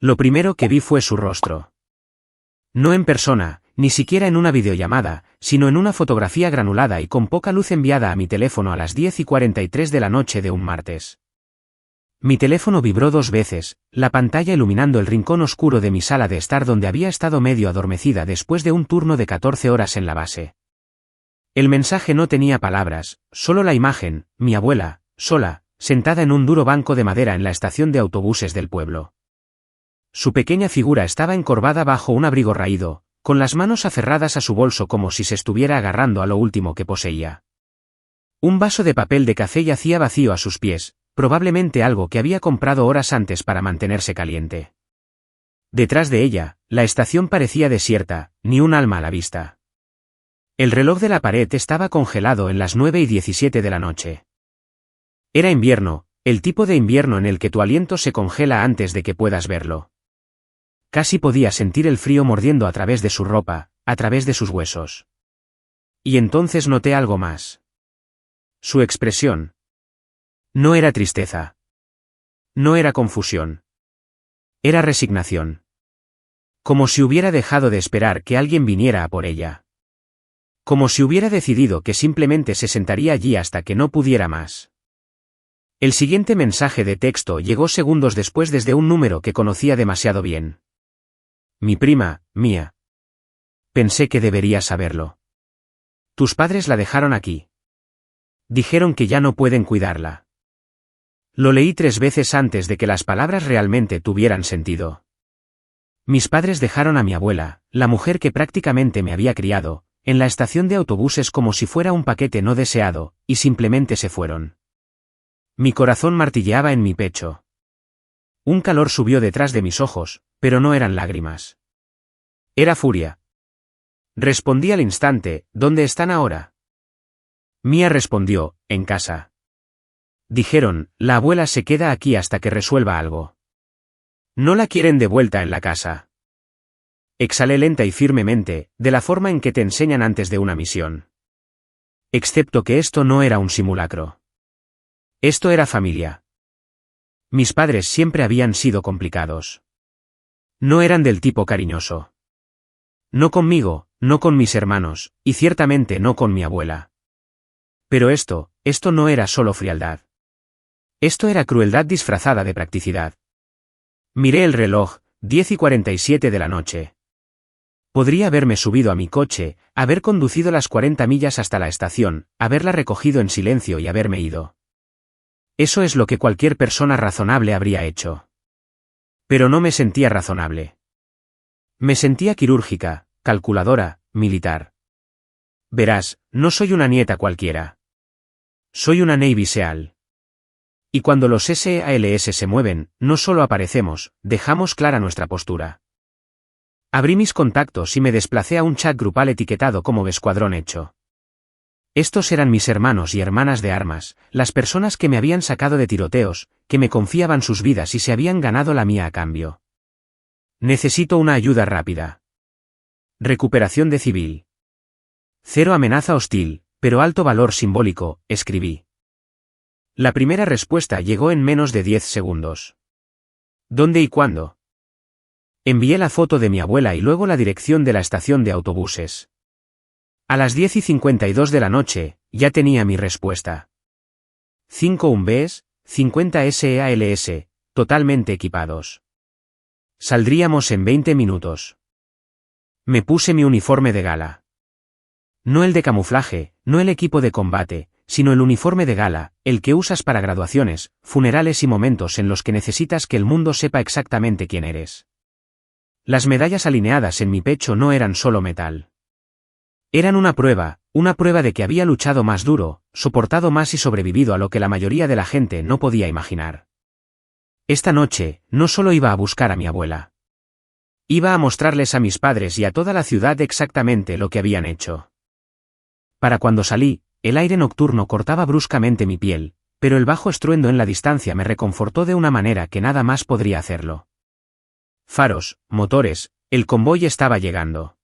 Lo primero que vi fue su rostro. No en persona, ni siquiera en una videollamada, sino en una fotografía granulada y con poca luz enviada a mi teléfono a las 10:43 de la noche de un martes. Mi teléfono vibró 2 veces, la pantalla iluminando el rincón oscuro de mi sala de estar donde había estado medio adormecida después de un turno de 14 horas en la base. El mensaje no tenía palabras, solo la imagen, mi abuela, sola, sentada en un duro banco de madera en la estación de autobuses del pueblo. Su pequeña figura estaba encorvada bajo un abrigo raído, con las manos aferradas a su bolso como si se estuviera agarrando a lo último que poseía. Un vaso de papel de café yacía vacío a sus pies, probablemente algo que había comprado horas antes para mantenerse caliente. Detrás de ella, la estación parecía desierta, ni un alma a la vista. El reloj de la pared estaba congelado en las 9:17 de la noche. Era invierno, el tipo de invierno en el que tu aliento se congela antes de que puedas verlo. Casi podía sentir el frío mordiendo a través de su ropa, a través de sus huesos. Y entonces noté algo más. Su expresión. No era tristeza. No era confusión. Era resignación. Como si hubiera dejado de esperar que alguien viniera a por ella. Como si hubiera decidido que simplemente se sentaría allí hasta que no pudiera más. El siguiente mensaje de texto llegó segundos después desde un número que conocía demasiado bien. Mi prima, Mía. Pensé que debería saberlo. Tus padres la dejaron aquí. Dijeron que ya no pueden cuidarla. Lo leí 3 veces antes de que las palabras realmente tuvieran sentido. Mis padres dejaron a mi abuela, la mujer que prácticamente me había criado, en la estación de autobuses como si fuera un paquete no deseado, y simplemente se fueron. Mi corazón martilleaba en mi pecho. Un calor subió detrás de mis ojos, pero no eran lágrimas. Era furia. Respondí al instante, ¿dónde están ahora? Mía respondió, en casa. Dijeron, la abuela se queda aquí hasta que resuelva algo. No la quieren de vuelta en la casa. Exhalé lenta y firmemente, de la forma en que te enseñan antes de una misión. Excepto que esto no era un simulacro. Esto era familia. Mis padres siempre habían sido complicados. No eran del tipo cariñoso. No conmigo, no con mis hermanos, y ciertamente no con mi abuela. Pero esto no era solo frialdad. Esto era crueldad disfrazada de practicidad. Miré el reloj, 10:47 de la noche. Podría haberme subido a mi coche, haber conducido las 40 millas hasta la estación, haberla recogido en silencio y haberme ido. Eso es lo que cualquier persona razonable habría hecho. Pero no me sentía razonable. Me sentía quirúrgica, calculadora, militar. Verás, no soy una nieta cualquiera. Soy una Navy SEAL. Y cuando los SEALs se mueven, no solo aparecemos, dejamos clara nuestra postura. Abrí mis contactos y me desplacé a un chat grupal etiquetado como Escuadrón Hecho. Estos eran mis hermanos y hermanas de armas, las personas que me habían sacado de tiroteos, que me confiaban sus vidas y se habían ganado la mía a cambio. Necesito una ayuda rápida. Recuperación de civil. 0 amenaza hostil, pero alto valor simbólico, escribí. La primera respuesta llegó en menos de 10 segundos. ¿Dónde y cuándo? Envié la foto de mi abuela y luego la dirección de la estación de autobuses. A las 10:52 de la noche, ya tenía mi respuesta. 5 UMBs, 50 SEALs, totalmente equipados. Saldríamos en 20 minutos. Me puse mi uniforme de gala. No el de camuflaje, no el equipo de combate, sino el uniforme de gala, el que usas para graduaciones, funerales y momentos en los que necesitas que el mundo sepa exactamente quién eres. Las medallas alineadas en mi pecho no eran solo metal. Eran una prueba de que había luchado más duro, soportado más y sobrevivido a lo que la mayoría de la gente no podía imaginar. Esta noche, no solo iba a buscar a mi abuela. Iba a mostrarles a mis padres y a toda la ciudad exactamente lo que habían hecho. Para cuando salí, el aire nocturno cortaba bruscamente mi piel, pero el bajo estruendo en la distancia me reconfortó de una manera que nada más podría hacerlo. Faros, motores, el convoy estaba llegando.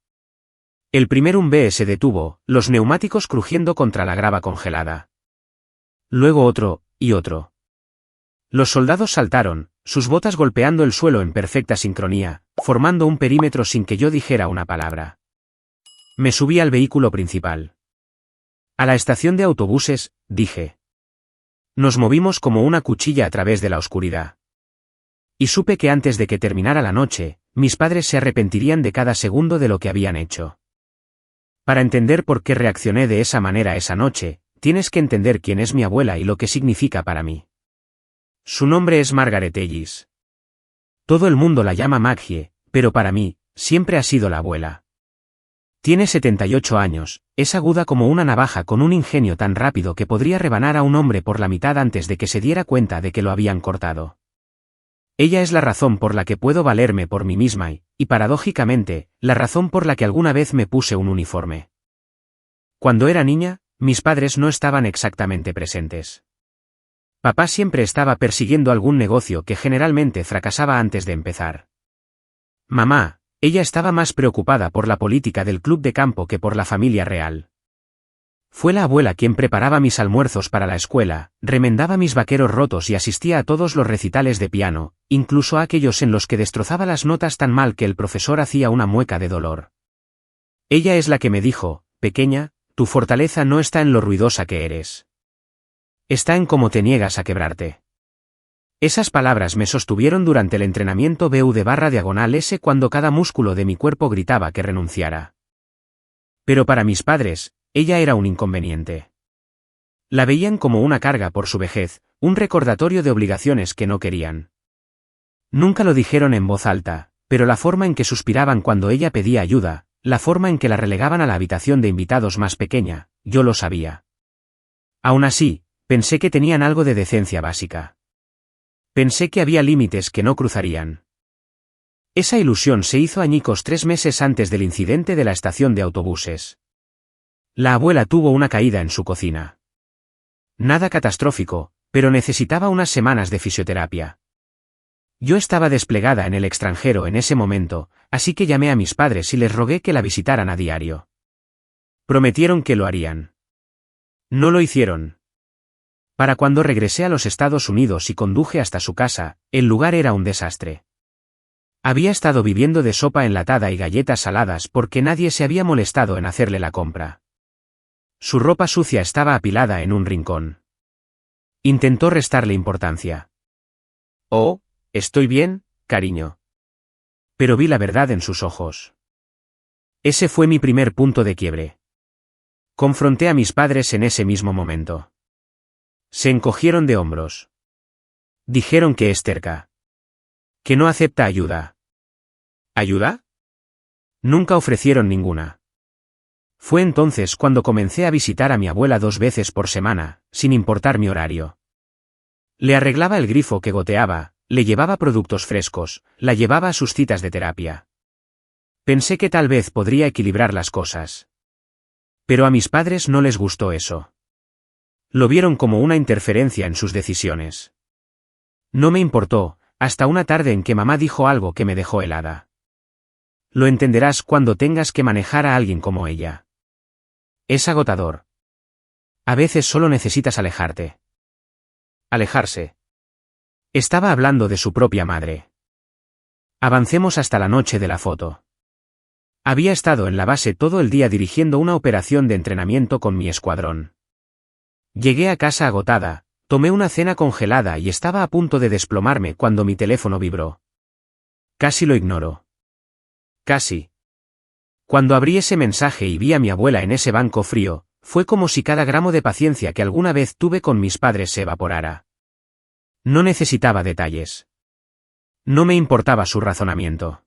El primer UMB se detuvo, los neumáticos crujiendo contra la grava congelada. Luego otro, y otro. Los soldados saltaron, sus botas golpeando el suelo en perfecta sincronía, formando un perímetro sin que yo dijera una palabra. Me subí al vehículo principal. A la estación de autobuses, dije. Nos movimos como una cuchilla a través de la oscuridad. Y supe que antes de que terminara la noche, mis padres se arrepentirían de cada segundo de lo que habían hecho. Para entender por qué reaccioné de esa manera esa noche, tienes que entender quién es mi abuela y lo que significa para mí. Su nombre es Margaret Ellis. Todo el mundo la llama Maggie, pero para mí, siempre ha sido la abuela. Tiene 78 años, es aguda como una navaja con un ingenio tan rápido que podría rebanar a un hombre por la mitad antes de que se diera cuenta de que lo habían cortado. Ella es la razón por la que puedo valerme por mí misma y, paradójicamente, la razón por la que alguna vez me puse un uniforme. Cuando era niña, mis padres no estaban exactamente presentes. Papá siempre estaba persiguiendo algún negocio que generalmente fracasaba antes de empezar. Mamá, ella estaba más preocupada por la política del club de campo que por la familia real. Fue la abuela quien preparaba mis almuerzos para la escuela, remendaba mis vaqueros rotos y asistía a todos los recitales de piano, incluso a aquellos en los que destrozaba las notas tan mal que el profesor hacía una mueca de dolor. Ella es la que me dijo, pequeña, tu fortaleza no está en lo ruidosa que eres. Está en cómo te niegas a quebrarte. Esas palabras me sostuvieron durante el entrenamiento BU/S cuando cada músculo de mi cuerpo gritaba que renunciara. Pero para mis padres, ella era un inconveniente. La veían como una carga por su vejez, un recordatorio de obligaciones que no querían. Nunca lo dijeron en voz alta, pero la forma en que suspiraban cuando ella pedía ayuda, la forma en que la relegaban a la habitación de invitados más pequeña, yo lo sabía. Aún así, pensé que tenían algo de decencia básica. Pensé que había límites que no cruzarían. Esa ilusión se hizo añicos 3 meses antes del incidente de la estación de autobuses. La abuela tuvo una caída en su cocina. Nada catastrófico, pero necesitaba unas semanas de fisioterapia. Yo estaba desplegada en el extranjero en ese momento, así que llamé a mis padres y les rogué que la visitaran a diario. Prometieron que lo harían. No lo hicieron. Para cuando regresé a los Estados Unidos y conduje hasta su casa, el lugar era un desastre. Había estado viviendo de sopa enlatada y galletas saladas porque nadie se había molestado en hacerle la compra. Su ropa sucia estaba apilada en un rincón. Intentó restarle importancia. Oh, estoy bien, cariño. Pero vi la verdad en sus ojos. Ese fue mi primer punto de quiebre. Confronté a mis padres en ese mismo momento. Se encogieron de hombros. Dijeron que es terca. Que no acepta ayuda. ¿Ayuda? Nunca ofrecieron ninguna. Fue entonces cuando comencé a visitar a mi abuela 2 veces por semana, sin importar mi horario. Le arreglaba el grifo que goteaba, le llevaba productos frescos, la llevaba a sus citas de terapia. Pensé que tal vez podría equilibrar las cosas. Pero a mis padres no les gustó eso. Lo vieron como una interferencia en sus decisiones. No me importó, hasta una tarde en que mamá dijo algo que me dejó helada. Lo entenderás cuando tengas que manejar a alguien como ella. Es agotador. A veces solo necesitas alejarte. Alejarse. Estaba hablando de su propia madre. Avancemos hasta la noche de la foto. Había estado en la base todo el día dirigiendo una operación de entrenamiento con mi escuadrón. Llegué a casa agotada, tomé una cena congelada y estaba a punto de desplomarme cuando mi teléfono vibró. Casi lo ignoro. Casi. Cuando abrí ese mensaje y vi a mi abuela en ese banco frío, fue como si cada gramo de paciencia que alguna vez tuve con mis padres se evaporara. No necesitaba detalles. No me importaba su razonamiento.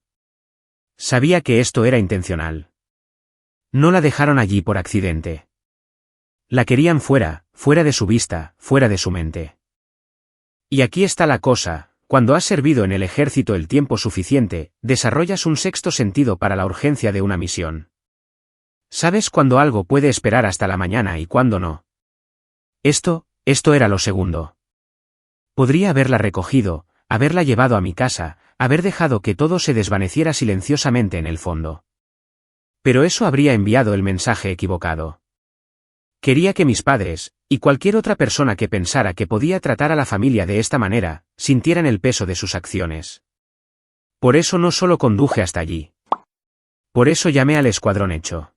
Sabía que esto era intencional. No la dejaron allí por accidente. La querían fuera de su vista, fuera de su mente. Y aquí está la cosa, cuando has servido en el ejército el tiempo suficiente, desarrollas un sexto sentido para la urgencia de una misión. Sabes cuándo algo puede esperar hasta la mañana y cuándo no. Esto era lo segundo. Podría haberla recogido, haberla llevado a mi casa, haber dejado que todo se desvaneciera silenciosamente en el fondo. Pero eso habría enviado el mensaje equivocado. Quería que mis padres, y cualquier otra persona que pensara que podía tratar a la familia de esta manera, sintieran el peso de sus acciones. Por eso no solo conduje hasta allí. Por eso llamé al escuadrón hecho.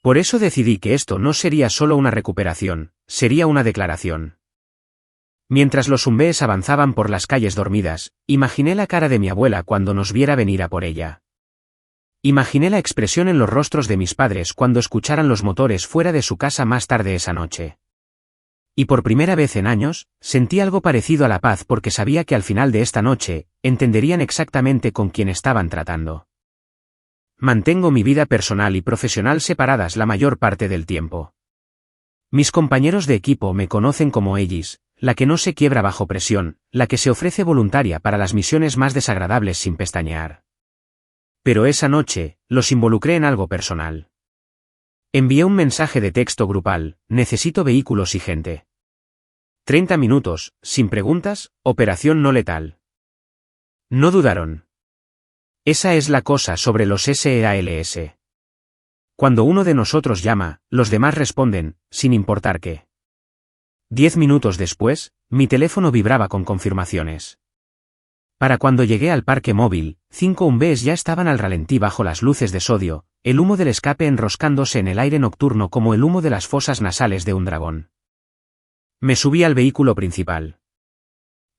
Por eso decidí que esto no sería solo una recuperación, sería una declaración. Mientras los Umbees avanzaban por las calles dormidas, imaginé la cara de mi abuela cuando nos viera venir a por ella. Imaginé la expresión en los rostros de mis padres cuando escucharan los motores fuera de su casa más tarde esa noche. Y por primera vez en años, sentí algo parecido a la paz porque sabía que al final de esta noche, entenderían exactamente con quién estaban tratando. Mantengo mi vida personal y profesional separadas la mayor parte del tiempo. Mis compañeros de equipo me conocen como Ellis, la que no se quiebra bajo presión, la que se ofrece voluntaria para las misiones más desagradables sin pestañear. Pero esa noche, los involucré en algo personal. Envié un mensaje de texto grupal: necesito vehículos y gente. 30 minutos, sin preguntas, operación no letal. No dudaron. Esa es la cosa sobre los SEALS. Cuando uno de nosotros llama, los demás responden, sin importar qué. 10 minutos después, mi teléfono vibraba con confirmaciones. Para cuando llegué al parque móvil, 5 Umbees ya estaban al ralentí bajo las luces de sodio, el humo del escape enroscándose en el aire nocturno como el humo de las fosas nasales de un dragón. Me subí al vehículo principal.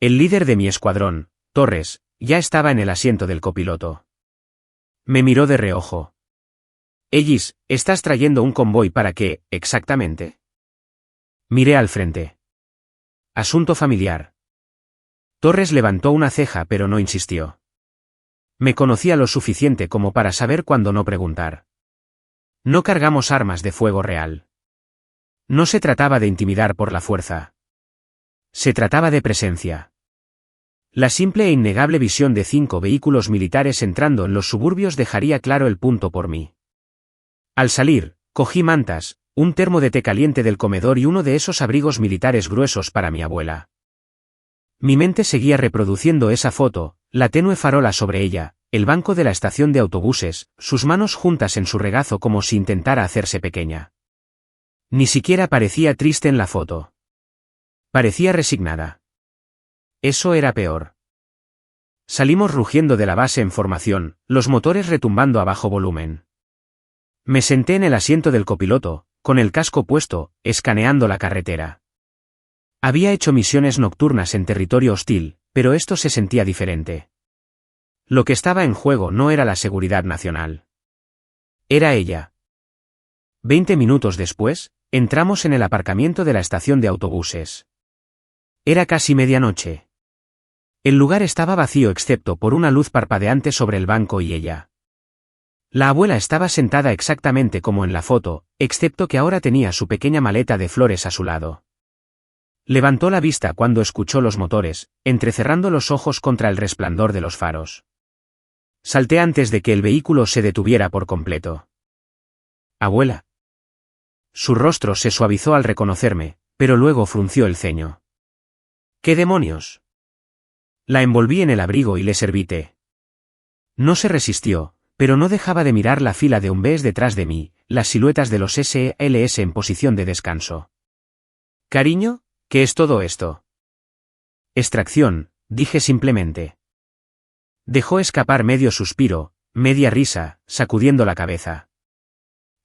El líder de mi escuadrón, Torres, ya estaba en el asiento del copiloto. Me miró de reojo. Ellis, ¿estás trayendo un convoy para qué, exactamente? Miré al frente. Asunto familiar. Torres levantó una ceja pero no insistió. Me conocía lo suficiente como para saber cuándo no preguntar. No cargamos armas de fuego real. No se trataba de intimidar por la fuerza. Se trataba de presencia. La simple e innegable visión de 5 vehículos militares entrando en los suburbios dejaría claro el punto por mí. Al salir, cogí mantas, un termo de té caliente del comedor y uno de esos abrigos militares gruesos para mi abuela. Mi mente seguía reproduciendo esa foto, la tenue farola sobre ella, el banco de la estación de autobuses, sus manos juntas en su regazo como si intentara hacerse pequeña. Ni siquiera parecía triste en la foto. Parecía resignada. Eso era peor. Salimos rugiendo de la base en formación, los motores retumbando a bajo volumen. Me senté en el asiento del copiloto, con el casco puesto, escaneando la carretera. Había hecho misiones nocturnas en territorio hostil, pero esto se sentía diferente. Lo que estaba en juego no era la seguridad nacional. Era ella. 20 minutos después, entramos en el aparcamiento de la estación de autobuses. Era casi medianoche. El lugar estaba vacío excepto por una luz parpadeante sobre el banco y ella. La abuela estaba sentada exactamente como en la foto, excepto que ahora tenía su pequeña maleta de flores a su lado. Levantó la vista cuando escuchó los motores, entrecerrando los ojos contra el resplandor de los faros. Salté antes de que el vehículo se detuviera por completo. «Abuela». Su rostro se suavizó al reconocerme, pero luego frunció el ceño. «¿Qué demonios?». La envolví en el abrigo y le serví té. No se resistió, pero no dejaba de mirar la fila de Umbees detrás de mí, las siluetas de los SEALS en posición de descanso. «Cariño, ¿qué es todo esto?». «Extracción», dije simplemente. Dejó escapar medio suspiro, media risa, sacudiendo la cabeza.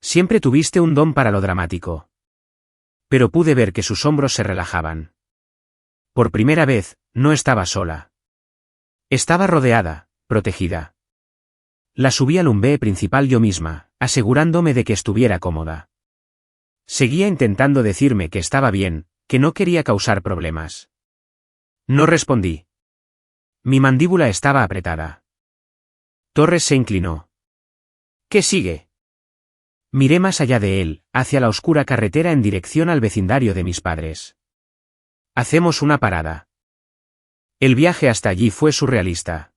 «Siempre tuviste un don para lo dramático». Pero pude ver que sus hombros se relajaban. Por primera vez, no estaba sola. Estaba rodeada, protegida. La subí al Umbee principal yo misma, asegurándome de que estuviera cómoda. Seguía intentando decirme que estaba bien, que no quería causar problemas. No respondí. Mi mandíbula estaba apretada. Torres se inclinó. ¿Qué sigue? Miré más allá de él, hacia la oscura carretera en dirección al vecindario de mis padres. Hacemos una parada. El viaje hasta allí fue surrealista.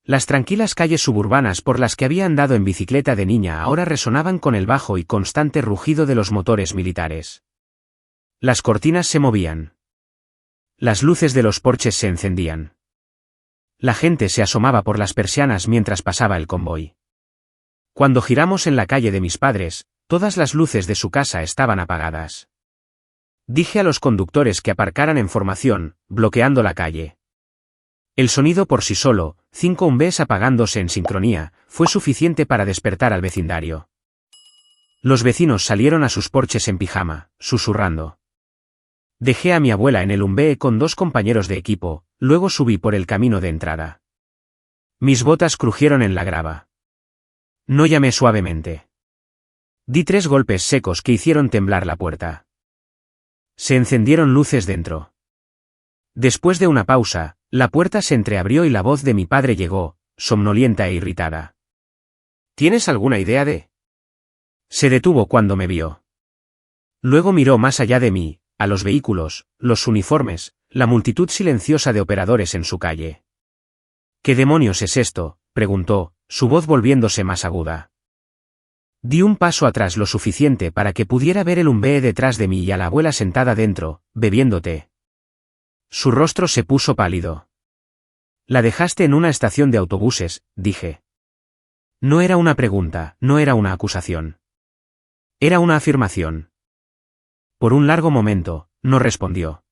Las tranquilas calles suburbanas por las que había andado en bicicleta de niña ahora resonaban con el bajo y constante rugido de los motores militares. Las cortinas se movían. Las luces de los porches se encendían. La gente se asomaba por las persianas mientras pasaba el convoy. Cuando giramos en la calle de mis padres, todas las luces de su casa estaban apagadas. Dije a los conductores que aparcaran en formación, bloqueando la calle. El sonido por sí solo, 5 umbés apagándose en sincronía, fue suficiente para despertar al vecindario. Los vecinos salieron a sus porches en pijama, susurrando. Dejé a mi abuela en el umbé con 2 compañeros de equipo, luego subí por el camino de entrada. Mis botas crujieron en la grava. No llamé suavemente. Di 3 golpes secos que hicieron temblar la puerta. Se encendieron luces dentro. Después de una pausa, la puerta se entreabrió y la voz de mi padre llegó, somnolienta e irritada. ¿Tienes alguna idea de...? Se detuvo cuando me vio. Luego miró más allá de mí, a los vehículos, los uniformes, la multitud silenciosa de operadores en su calle. ¿Qué demonios es esto?, preguntó, su voz volviéndose más aguda. Di un paso atrás lo suficiente para que pudiera ver el umbé detrás de mí y a la abuela sentada dentro, bebiendo té. Su rostro se puso pálido. La dejaste en una estación de autobuses, dije. No era una pregunta, no era una acusación. Era una afirmación. Por un largo momento, no respondió.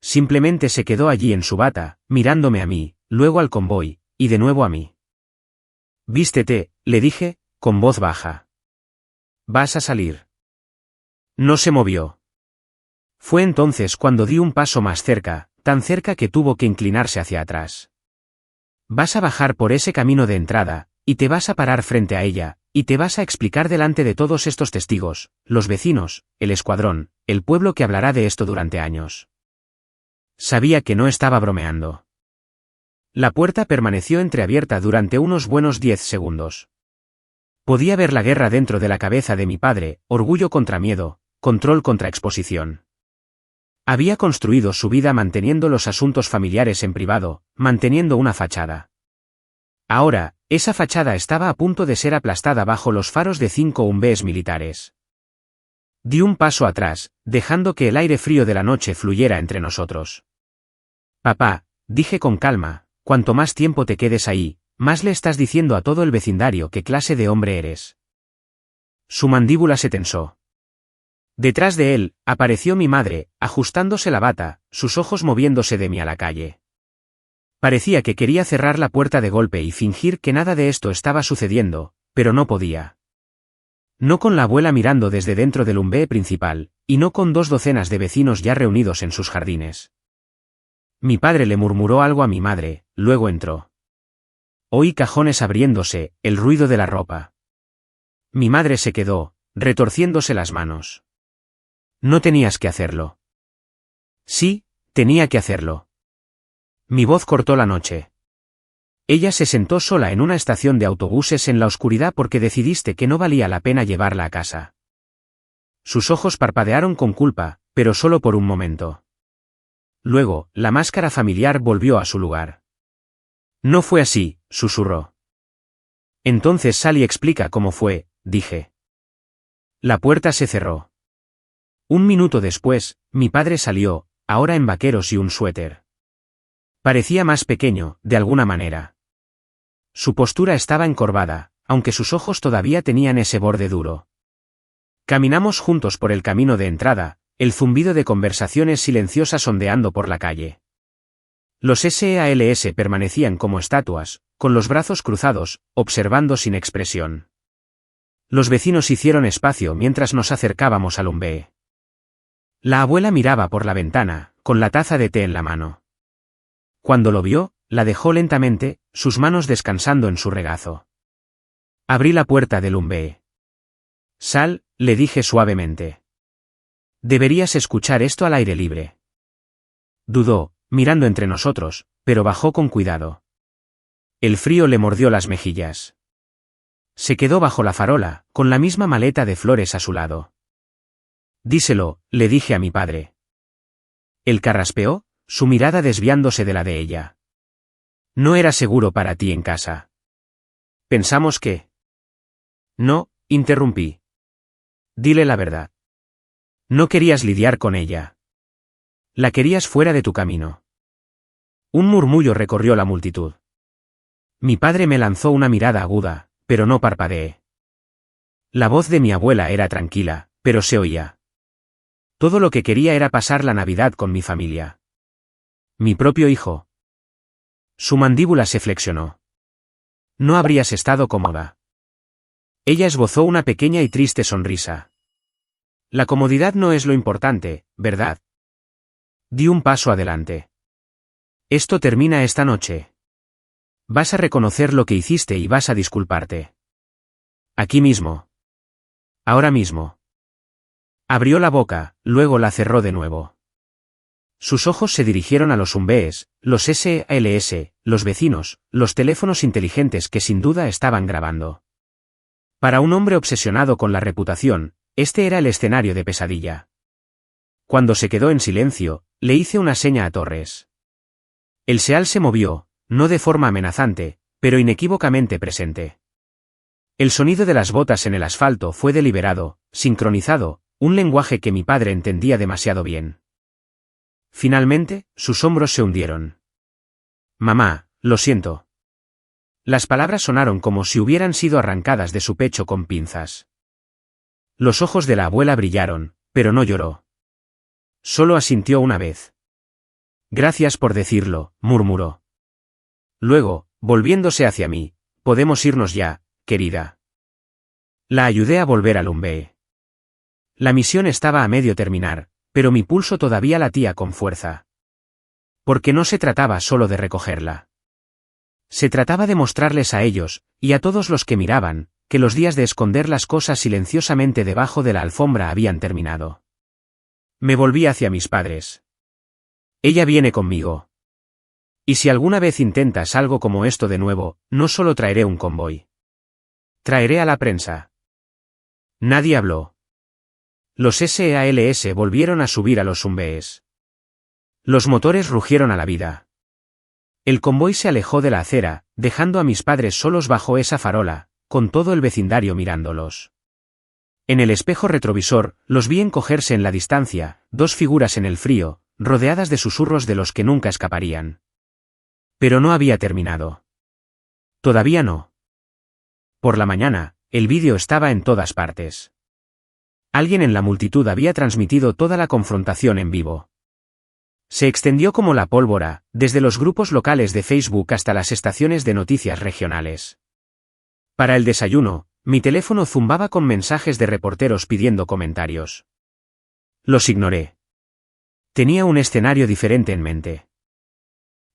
Simplemente se quedó allí en su bata, mirándome a mí, luego al convoy, y de nuevo a mí. Vístete, le dije, con voz baja. ¿Vas a salir? No se movió. Fue entonces cuando di un paso más cerca, tan cerca que tuvo que inclinarse hacia atrás. Vas a bajar por ese camino de entrada, y te vas a parar frente a ella, y te vas a explicar delante de todos estos testigos, los vecinos, el escuadrón, el pueblo que hablará de esto durante años. Sabía que no estaba bromeando. La puerta permaneció entreabierta durante unos buenos 10 segundos. Podía ver la guerra dentro de la cabeza de mi padre, orgullo contra miedo, control contra exposición. Había construido su vida manteniendo los asuntos familiares en privado, manteniendo una fachada. Ahora, esa fachada estaba a punto de ser aplastada bajo los faros de 5 umbés militares. Di un paso atrás, dejando que el aire frío de la noche fluyera entre nosotros. Papá, dije con calma, cuanto más tiempo te quedes ahí, más le estás diciendo a todo el vecindario qué clase de hombre eres. Su mandíbula se tensó. Detrás de él, apareció mi madre, ajustándose la bata, sus ojos moviéndose de mí a la calle. Parecía que quería cerrar la puerta de golpe y fingir que nada de esto estaba sucediendo, pero no podía. No con la abuela mirando desde dentro del umbé principal, y no con 2 docenas de vecinos ya reunidos en sus jardines. Mi padre le murmuró algo a mi madre, luego entró. Oí cajones abriéndose, el ruido de la ropa. Mi madre se quedó, retorciéndose las manos. No tenías que hacerlo. Sí, tenía que hacerlo. Mi voz cortó la noche. Ella se sentó sola en una estación de autobuses en la oscuridad porque decidiste que no valía la pena llevarla a casa. Sus ojos parpadearon con culpa, pero solo por un momento. Luego, la máscara familiar volvió a su lugar. No fue así, susurró. Entonces sal y explica cómo fue, dije. La puerta se cerró. Un minuto después, mi padre salió, ahora en vaqueros y un suéter. Parecía más pequeño, de alguna manera. Su postura estaba encorvada, aunque sus ojos todavía tenían ese borde duro. Caminamos juntos por el camino de entrada, el zumbido de conversaciones silenciosas ondeando por la calle. Los SEALS permanecían como estatuas, con los brazos cruzados, observando sin expresión. Los vecinos hicieron espacio mientras nos acercábamos al umbé. La abuela miraba por la ventana, con la taza de té en la mano. Cuando lo vio, la dejó lentamente, sus manos descansando en su regazo. Abrí la puerta del umbé. Sal, le dije suavemente. Deberías escuchar esto al aire libre. Dudó, mirando entre nosotros, pero bajó con cuidado. El frío le mordió las mejillas. Se quedó bajo la farola, con la misma maleta de flores a su lado. Díselo, le dije a mi padre. Él carraspeó, su mirada desviándose de la de ella. No era seguro para ti en casa. Pensamos que... No, interrumpí. Dile la verdad. No querías lidiar con ella. La querías fuera de tu camino. Un murmullo recorrió la multitud. Mi padre me lanzó una mirada aguda, pero no parpadeé. La voz de mi abuela era tranquila, pero se oía. Todo lo que quería era pasar la Navidad con mi familia. Mi propio hijo. Su mandíbula se flexionó. No habrías estado cómoda. Ella esbozó una pequeña y triste sonrisa. La comodidad no es lo importante, ¿verdad? Di un paso adelante. Esto termina esta noche. Vas a reconocer lo que hiciste y vas a disculparte. Aquí mismo. Ahora mismo. Abrió la boca, luego la cerró de nuevo. Sus ojos se dirigieron a los Umbees, los SLS, los vecinos, los teléfonos inteligentes que sin duda estaban grabando. Para un hombre obsesionado con la reputación, este era el escenario de pesadilla. Cuando se quedó en silencio, le hice una seña a Torres. El Seal se movió, no de forma amenazante, pero inequívocamente presente. El sonido de las botas en el asfalto fue deliberado, sincronizado, un lenguaje que mi padre entendía demasiado bien. Finalmente, sus hombros se hundieron. Mamá, lo siento. Las palabras sonaron como si hubieran sido arrancadas de su pecho con pinzas. Los ojos de la abuela brillaron, pero no lloró. Solo asintió una vez. Gracias por decirlo, murmuró. Luego, volviéndose hacia mí, podemos irnos ya, querida. La ayudé a volver al Umbee. La misión estaba a medio terminar, pero mi pulso todavía latía con fuerza. Porque no se trataba solo de recogerla. Se trataba de mostrarles a ellos, y a todos los que miraban, que los días de esconder las cosas silenciosamente debajo de la alfombra habían terminado. Me volví hacia mis padres. Ella viene conmigo. Y si alguna vez intentas algo como esto de nuevo, no solo traeré un convoy. Traeré a la prensa. Nadie habló. Los SALS volvieron a subir a los Umbees. Los motores rugieron a la vida. El convoy se alejó de la acera, dejando a mis padres solos bajo esa farola, con todo el vecindario mirándolos. En el espejo retrovisor, los vi encogerse en la distancia, dos figuras en el frío, rodeadas de susurros de los que nunca escaparían. Pero no había terminado. Todavía no. Por la mañana, el vídeo estaba en todas partes. Alguien en la multitud había transmitido toda la confrontación en vivo. Se extendió como la pólvora, desde los grupos locales de Facebook hasta las estaciones de noticias regionales. Para el desayuno, mi teléfono zumbaba con mensajes de reporteros pidiendo comentarios. Los ignoré. Tenía un escenario diferente en mente.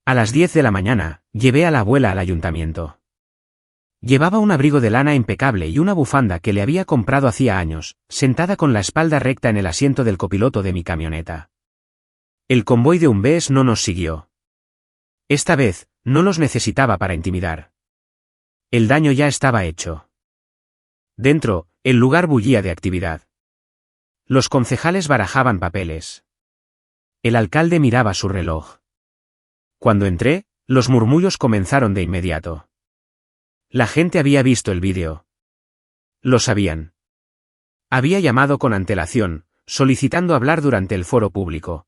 A las 10 de la mañana, llevé a la abuela al ayuntamiento. Llevaba un abrigo de lana impecable y una bufanda que le había comprado hacía años, sentada con la espalda recta en el asiento del copiloto de mi camioneta. El convoy de Umbees no nos siguió. Esta vez, no los necesitaba para intimidar. El daño ya estaba hecho. Dentro, el lugar bullía de actividad. Los concejales barajaban papeles. El alcalde miraba su reloj. Cuando entré, los murmullos comenzaron de inmediato. La gente había visto el vídeo. Lo sabían. Había llamado con antelación, solicitando hablar durante el foro público.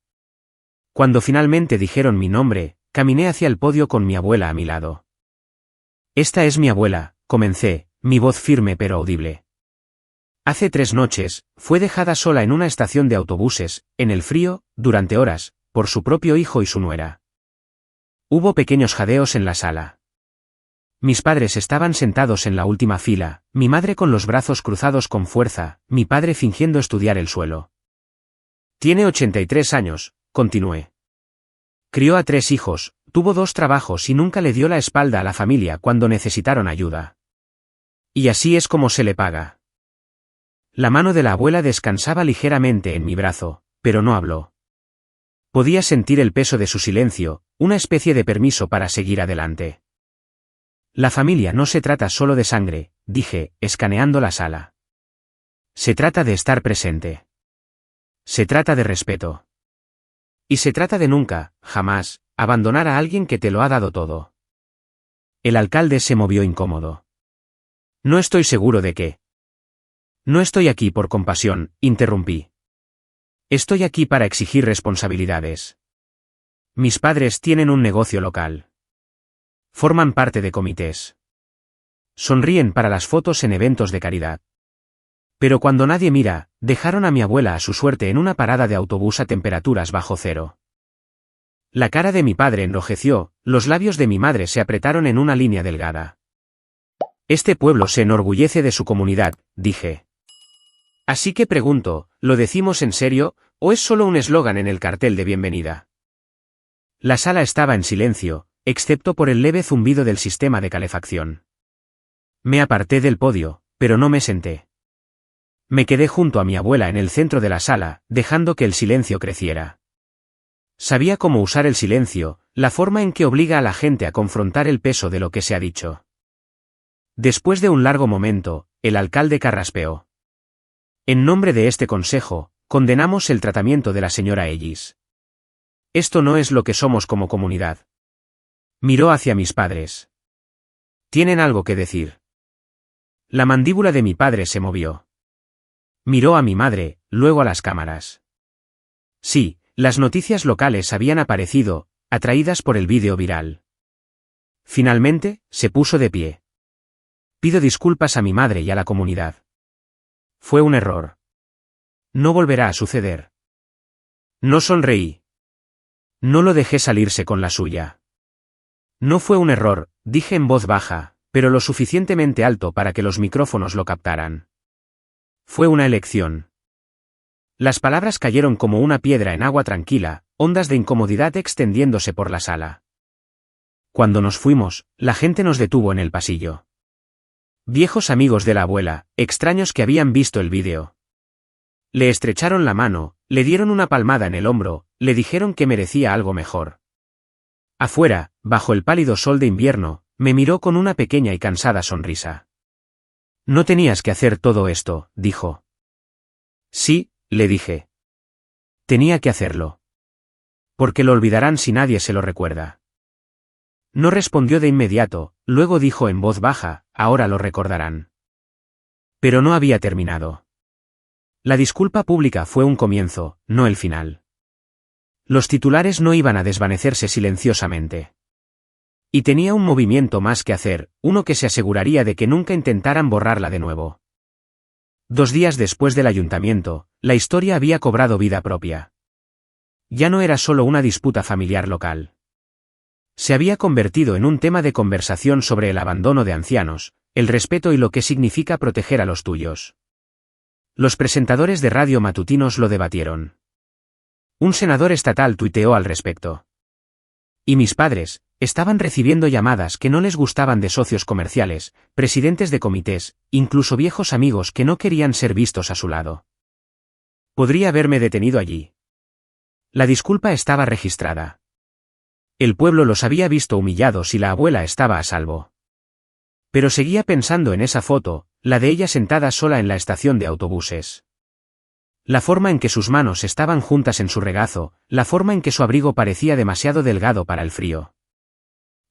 Cuando finalmente dijeron mi nombre, caminé hacia el podio con mi abuela a mi lado. Esta es mi abuela, comencé, mi voz firme pero audible. Hace 3 noches, fue dejada sola en una estación de autobuses, en el frío, durante horas, por su propio hijo y su nuera. Hubo pequeños jadeos en la sala. Mis padres estaban sentados en la última fila, mi madre con los brazos cruzados con fuerza, mi padre fingiendo estudiar el suelo. Tiene 83 años, continué. Crió a 3 hijos, tuvo 2 trabajos y nunca le dio la espalda a la familia cuando necesitaron ayuda. Y así es como se le paga. La mano de la abuela descansaba ligeramente en mi brazo, pero no habló. Podía sentir el peso de su silencio, una especie de permiso para seguir adelante. La familia no se trata solo de sangre, dije, escaneando la sala. Se trata de estar presente. Se trata de respeto. Y se trata de nunca, jamás, abandonar a alguien que te lo ha dado todo. El alcalde se movió incómodo. No estoy seguro de qué. No estoy aquí por compasión, interrumpí. Estoy aquí para exigir responsabilidades. Mis padres tienen un negocio local. Forman parte de comités. Sonríen para las fotos en eventos de caridad. Pero cuando nadie mira, dejaron a mi abuela a su suerte en una parada de autobús a temperaturas bajo cero. La cara de mi padre enrojeció, los labios de mi madre se apretaron en una línea delgada. Este pueblo se enorgullece de su comunidad, dije. Así que pregunto, ¿lo decimos en serio, o es solo un eslogan en el cartel de bienvenida? La sala estaba en silencio, excepto por el leve zumbido del sistema de calefacción. Me aparté del podio, pero no me senté. Me quedé junto a mi abuela en el centro de la sala, dejando que el silencio creciera. Sabía cómo usar el silencio, la forma en que obliga a la gente a confrontar el peso de lo que se ha dicho. Después de un largo momento, el alcalde carraspeó. En nombre de este consejo, condenamos el tratamiento de la señora Ellis. Esto no es lo que somos como comunidad. Miró hacia mis padres. ¿Tienen algo que decir? La mandíbula de mi padre se movió. Miró a mi madre, luego a las cámaras. Sí, las noticias locales habían aparecido, atraídas por el vídeo viral. Finalmente, se puso de pie. Pido disculpas a mi madre y a la comunidad. Fue un error. No volverá a suceder. No sonreí. No lo dejé salirse con la suya. No fue un error, dije en voz baja, pero lo suficientemente alto para que los micrófonos lo captaran. Fue una elección. Las palabras cayeron como una piedra en agua tranquila, ondas de incomodidad extendiéndose por la sala. Cuando nos fuimos, la gente nos detuvo en el pasillo. Viejos amigos de la abuela, extraños que habían visto el vídeo. Le estrecharon la mano, le dieron una palmada en el hombro, le dijeron que merecía algo mejor. Afuera, bajo el pálido sol de invierno, me miró con una pequeña y cansada sonrisa. No tenías que hacer todo esto, dijo. Sí, le dije. Tenía que hacerlo. Porque lo olvidarán si nadie se lo recuerda. No respondió de inmediato, luego dijo en voz baja, ahora lo recordarán. Pero no había terminado. La disculpa pública fue un comienzo, no el final. Los titulares no iban a desvanecerse silenciosamente. Y tenía un movimiento más que hacer, uno que se aseguraría de que nunca intentaran borrarla de nuevo. 2 días después del ayuntamiento, la historia había cobrado vida propia. Ya no era solo una disputa familiar local. Se había convertido en un tema de conversación sobre el abandono de ancianos, el respeto y lo que significa proteger a los tuyos. Los presentadores de radio matutinos lo debatieron. Un senador estatal tuiteó al respecto. Y mis padres estaban recibiendo llamadas que no les gustaban de socios comerciales, presidentes de comités, incluso viejos amigos que no querían ser vistos a su lado. Podría haberme detenido allí. La disculpa estaba registrada. El pueblo los había visto humillados y la abuela estaba a salvo. Pero seguía pensando en esa foto, la de ella sentada sola en la estación de autobuses. La forma en que sus manos estaban juntas en su regazo, la forma en que su abrigo parecía demasiado delgado para el frío.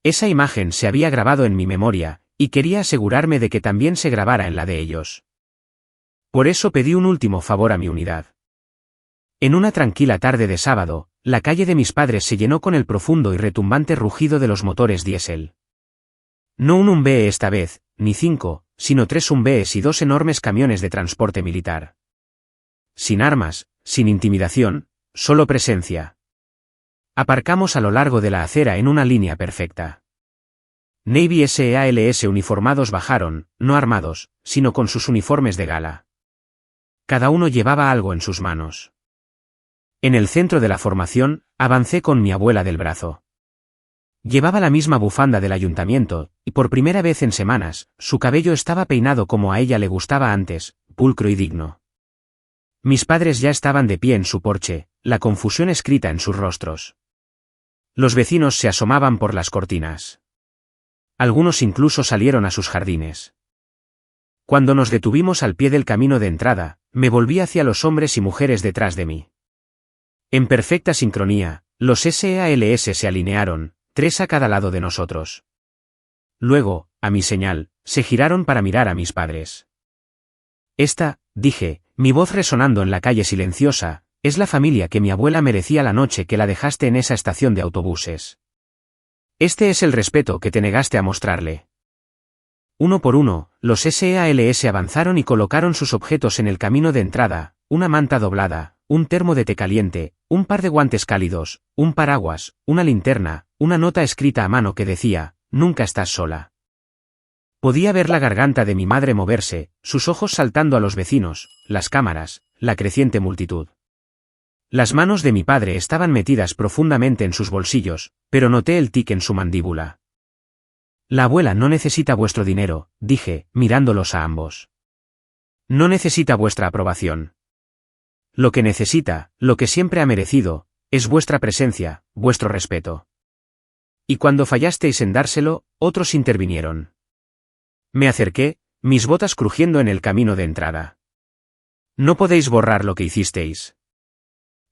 Esa imagen se había grabado en mi memoria, y quería asegurarme de que también se grabara en la de ellos. Por eso pedí un último favor a mi unidad. En una tranquila tarde de sábado, la calle de mis padres se llenó con el profundo y retumbante rugido de los motores diésel. No un UMVE esta vez, ni 5, sino 3 UMVEs y 2 enormes camiones de transporte militar. Sin armas, sin intimidación, solo presencia. Aparcamos a lo largo de la acera en una línea perfecta. Navy SEALS uniformados bajaron, no armados, sino con sus uniformes de gala. Cada uno llevaba algo en sus manos. En el centro de la formación, avancé con mi abuela del brazo. Llevaba la misma bufanda del ayuntamiento, y por primera vez en semanas, su cabello estaba peinado como a ella le gustaba antes, pulcro y digno. Mis padres ya estaban de pie en su porche, la confusión escrita en sus rostros. Los vecinos se asomaban por las cortinas. Algunos incluso salieron a sus jardines. Cuando nos detuvimos al pie del camino de entrada, me volví hacia los hombres y mujeres detrás de mí. En perfecta sincronía, los SEALS se alinearon, 3 a cada lado de nosotros. Luego, a mi señal, se giraron para mirar a mis padres. Esta, dije, mi voz resonando en la calle silenciosa, es la familia que mi abuela merecía la noche que la dejaste en esa estación de autobuses. Este es el respeto que te negaste a mostrarle. Uno por uno, los SEALS avanzaron y colocaron sus objetos en el camino de entrada: una manta doblada, un termo de té caliente, un par de guantes cálidos, un paraguas, una linterna, una nota escrita a mano que decía: «Nunca estás sola». Podía ver la garganta de mi madre moverse, sus ojos saltando a los vecinos, las cámaras, la creciente multitud. Las manos de mi padre estaban metidas profundamente en sus bolsillos, pero noté el tic en su mandíbula. «La abuela no necesita vuestro dinero», dije, mirándolos a ambos. «No necesita vuestra aprobación. Lo que necesita, lo que siempre ha merecido, es vuestra presencia, vuestro respeto». Y cuando fallasteis en dárselo, otros intervinieron. Me acerqué, mis botas crujiendo en el camino de entrada. «No podéis borrar lo que hicisteis.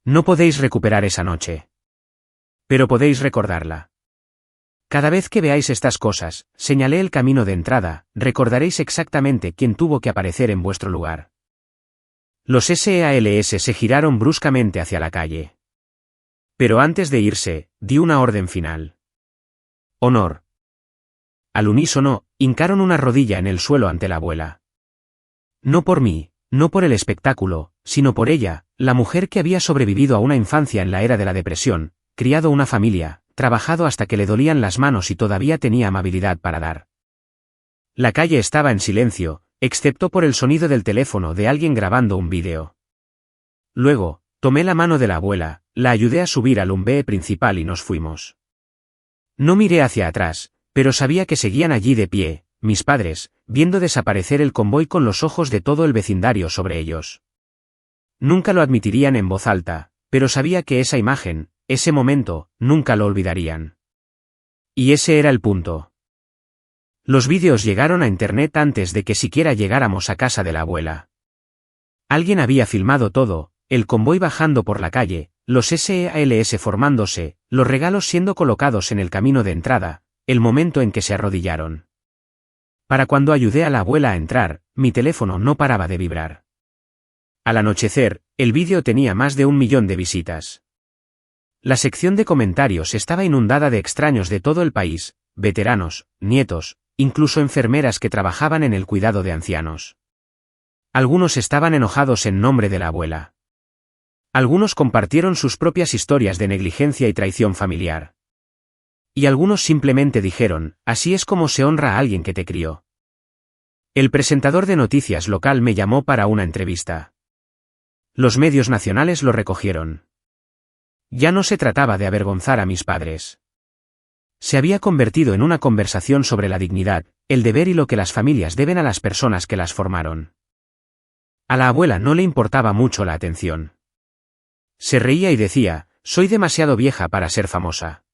No podéis recuperar esa noche. Pero podéis recordarla. Cada vez que veáis estas cosas», señalé el camino de entrada, «recordaréis exactamente quién tuvo que aparecer en vuestro lugar». Los SEALS se giraron bruscamente hacia la calle. Pero antes de irse, di una orden final. «Honor». Al unísono, hincaron una rodilla en el suelo ante la abuela. No por mí, no por el espectáculo, sino por ella, la mujer que había sobrevivido a una infancia en la era de la depresión, criado una familia, trabajado hasta que le dolían las manos y todavía tenía amabilidad para dar. La calle estaba en silencio, excepto por el sonido del teléfono de alguien grabando un vídeo. Luego, tomé la mano de la abuela, la ayudé a subir al UMBE principal y nos fuimos. No miré hacia atrás, pero sabía que seguían allí de pie, mis padres, viendo desaparecer el convoy con los ojos de todo el vecindario sobre ellos. Nunca lo admitirían en voz alta, pero sabía que esa imagen, ese momento, nunca lo olvidarían. Y ese era el punto. Los vídeos llegaron a internet antes de que siquiera llegáramos a casa de la abuela. Alguien había filmado todo, el convoy bajando por la calle, los SEALS formándose, los regalos siendo colocados en el camino de entrada, el momento en que se arrodillaron. Para cuando ayudé a la abuela a entrar, mi teléfono no paraba de vibrar. Al anochecer, el vídeo tenía más de 1 millón de visitas. La sección de comentarios estaba inundada de extraños de todo el país, veteranos, nietos, incluso enfermeras que trabajaban en el cuidado de ancianos. Algunos estaban enojados en nombre de la abuela. Algunos compartieron sus propias historias de negligencia y traición familiar. Y algunos simplemente dijeron: «Así es como se honra a alguien que te crió». El presentador de noticias local me llamó para una entrevista. Los medios nacionales lo recogieron. Ya no se trataba de avergonzar a mis padres. Se había convertido en una conversación sobre la dignidad, el deber y lo que las familias deben a las personas que las formaron. A la abuela no le importaba mucho la atención. Se reía y decía: «Soy demasiado vieja para ser famosa».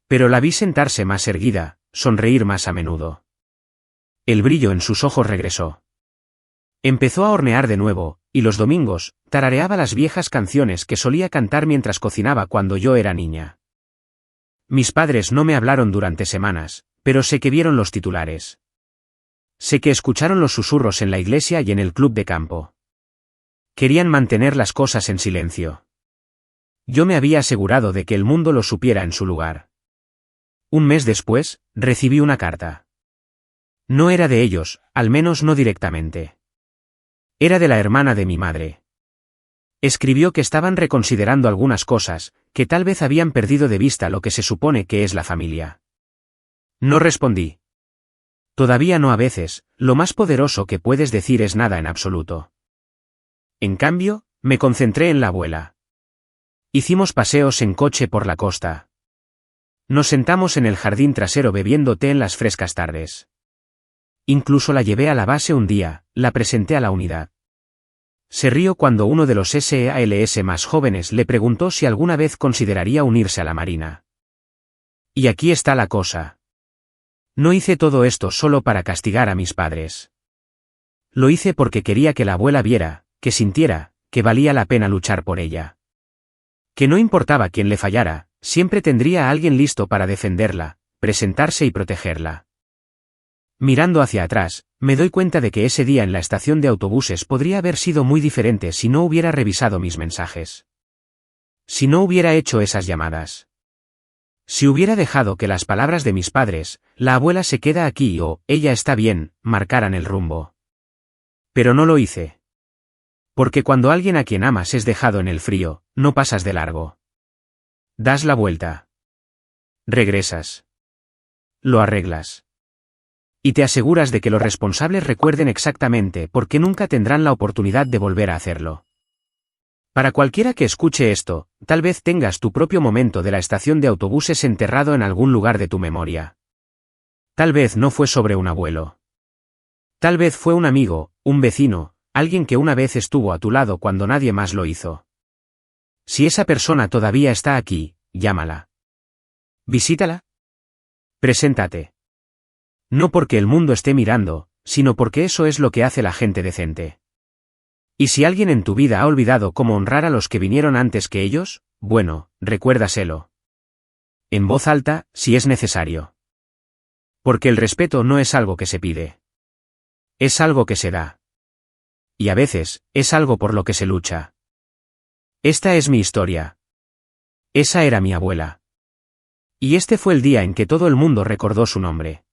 Pero la vi sentarse más erguida, sonreír más a menudo. El brillo en sus ojos regresó. Empezó a hornear de nuevo, y los domingos, tarareaba las viejas canciones que solía cantar mientras cocinaba cuando yo era niña. Mis padres no me hablaron durante semanas, pero sé que vieron los titulares. Sé que escucharon los susurros en la iglesia y en el club de campo. Querían mantener las cosas en silencio. Yo me había asegurado de que el mundo lo supiera en su lugar. Un mes después, recibí una carta. No era de ellos, al menos no directamente. Era de la hermana de mi madre. Escribió que estaban reconsiderando algunas cosas, que tal vez habían perdido de vista lo que se supone que es la familia. No respondí. Todavía no. A veces, lo más poderoso que puedes decir es nada en absoluto. En cambio, me concentré en la abuela. Hicimos paseos en coche por la costa. Nos sentamos en el jardín trasero bebiendo té en las frescas tardes. Incluso la llevé a la base un día, la presenté a la unidad. Se rió cuando uno de los SEALS más jóvenes le preguntó si alguna vez consideraría unirse a la Marina. Y aquí está la cosa. No hice todo esto solo para castigar a mis padres. Lo hice porque quería que la abuela viera, que sintiera, que valía la pena luchar por ella. Que no importaba quién le fallara, siempre tendría a alguien listo para defenderla, presentarse y protegerla. Mirando hacia atrás, me doy cuenta de que ese día en la estación de autobuses podría haber sido muy diferente si no hubiera revisado mis mensajes. Si no hubiera hecho esas llamadas. Si hubiera dejado que las palabras de mis padres, la abuela se queda aquí o ella está bien, marcaran el rumbo. Pero no lo hice. Porque cuando alguien a quien amas es dejado en el frío, no pasas de largo. Das la vuelta. Regresas. Lo arreglas. Y te aseguras de que los responsables recuerden exactamente por qué nunca tendrán la oportunidad de volver a hacerlo. Para cualquiera que escuche esto, tal vez tengas tu propio momento de la estación de autobuses enterrado en algún lugar de tu memoria. Tal vez no fue sobre un abuelo. Tal vez fue un amigo, un vecino, alguien que una vez estuvo a tu lado cuando nadie más lo hizo. Si esa persona todavía está aquí, llámala. Visítala. Preséntate. No porque el mundo esté mirando, sino porque eso es lo que hace la gente decente. Y si alguien en tu vida ha olvidado cómo honrar a los que vinieron antes que ellos, bueno, recuérdaselo. En voz alta, si es necesario. Porque el respeto no es algo que se pide. Es algo que se da. Y a veces, es algo por lo que se lucha. Esta es mi historia. Esa era mi abuela. Y este fue el día en que todo el mundo recordó su nombre.